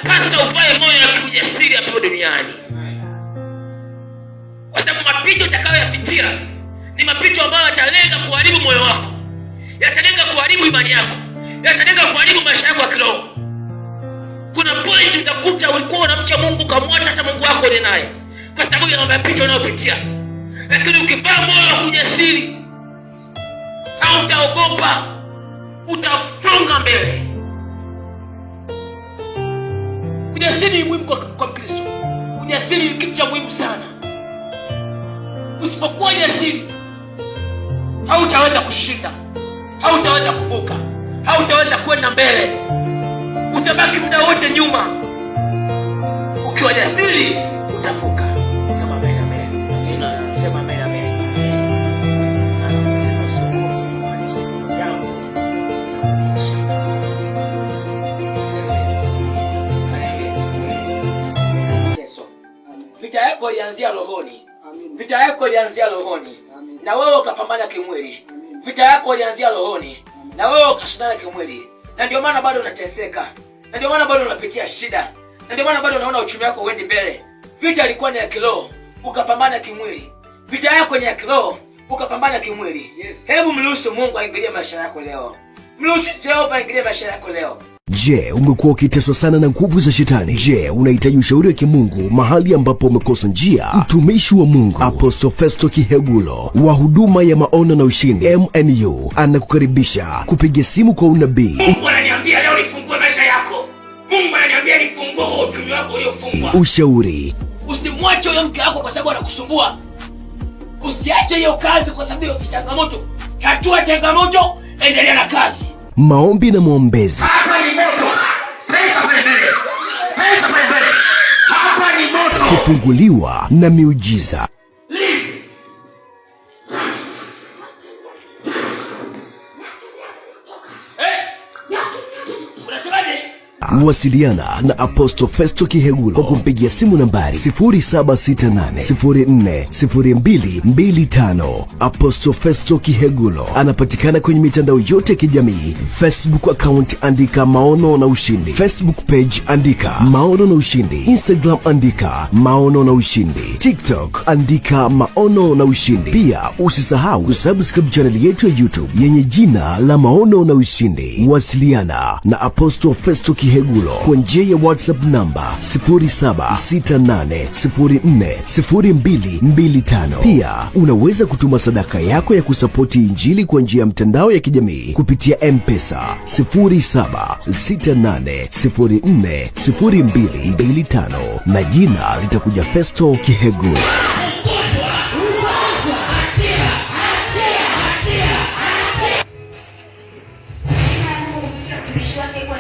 inapasa uvae moyo wa ujasiri hapo duniani, kwa sababu mapito utakayoyapitia ni mapito ambayo yatalenga kuharibu moyo wako, yatalenga kuharibu imani yako, yatalenga kuharibu maisha yako ya kiroho. Kuna point utakuta ulikuwa unamcha Mungu kamwacha hata Mungu wako ile naye kwa sababu ya mapito unayopitia. Lakini ukivaa moyo wa ujasiri, hautaogopa, utasonga mbele. Ujasiri ni muhimu kwa Kristo. Ujasiri ni kitu cha muhimu sana. Usipokuwa jasiri, hautaweza kushinda, hautaweza kuvuka, hautaweza kwenda mbele. Utabaki muda wote nyuma. Ukiwa jasiri, utavuka. Sema amen, amen. Amina. Sema amen, amen. Sema vita yako ilianzia rohoni. Vita yako ilianzia rohoni. Na wewe ukapambana kimwili. Vita yako ilianzia rohoni. Na wewe ukashindana kimwili. Na ndio maana bado unateseka. Na ndio maana bado unapitia shida. Na ndio maana bado unaona uchumi wako uendi mbele. Vita ilikuwa ni ya kiroho, ukapambana kimwili. Vita yako ni ya kiroho, ukapambana kimwili. Yes. Hebu mruhusu Mungu aingilie maisha yako leo. Mruhusu Jehova aingilie maisha yako leo. Je, umekuwa ukiteswa sana na nguvu za shetani? Je, unahitaji ushauri wa kimungu mahali ambapo umekosa njia? Mtumishi wa Mungu Apostle Festo Kihegulo wa huduma ya maono na ushindi MNU anakukaribisha kupiga simu kwa unabii. Mungu ananiambia leo nifungue maisha yako. Mungu ananiambia nifungue uchumi wako uliofungwa. Ushauri. Usimwache yule mke wako kwa sababu anakusumbua. Usiache hiyo kazi kwa sababu ya changamoto. Tatua changamoto, endelea na kazi. Maombi na maombezi. Hapa ni moto. Pesa pale mbele. Pesa pale mbele. Hapa ni moto. Kufunguliwa na miujiza. Wasiliana na Apostle Festo Kihegulo kwa kumpigia simu nambari 0768040225. Apostle Festo Kihegulo anapatikana kwenye mitandao yote ya kijamii. Facebook account andika Maono na Ushindi, Facebook page andika Maono na Ushindi, Instagram andika Maono na Ushindi, TikTok andika Maono na Ushindi. Pia usisahau kusubscribe channel yetu ya YouTube yenye jina la Maono na Ushindi. Wasiliana na Apostle Festo Kihegulo kwa njia ya WhatsApp namba 0768040225. Pia unaweza kutuma sadaka yako ya kusapoti Injili kwa njia ya mtandao ya kijamii kupitia M-Pesa 0768040225 na jina litakuja Festo Kihegulo. Mtumishi wake kwa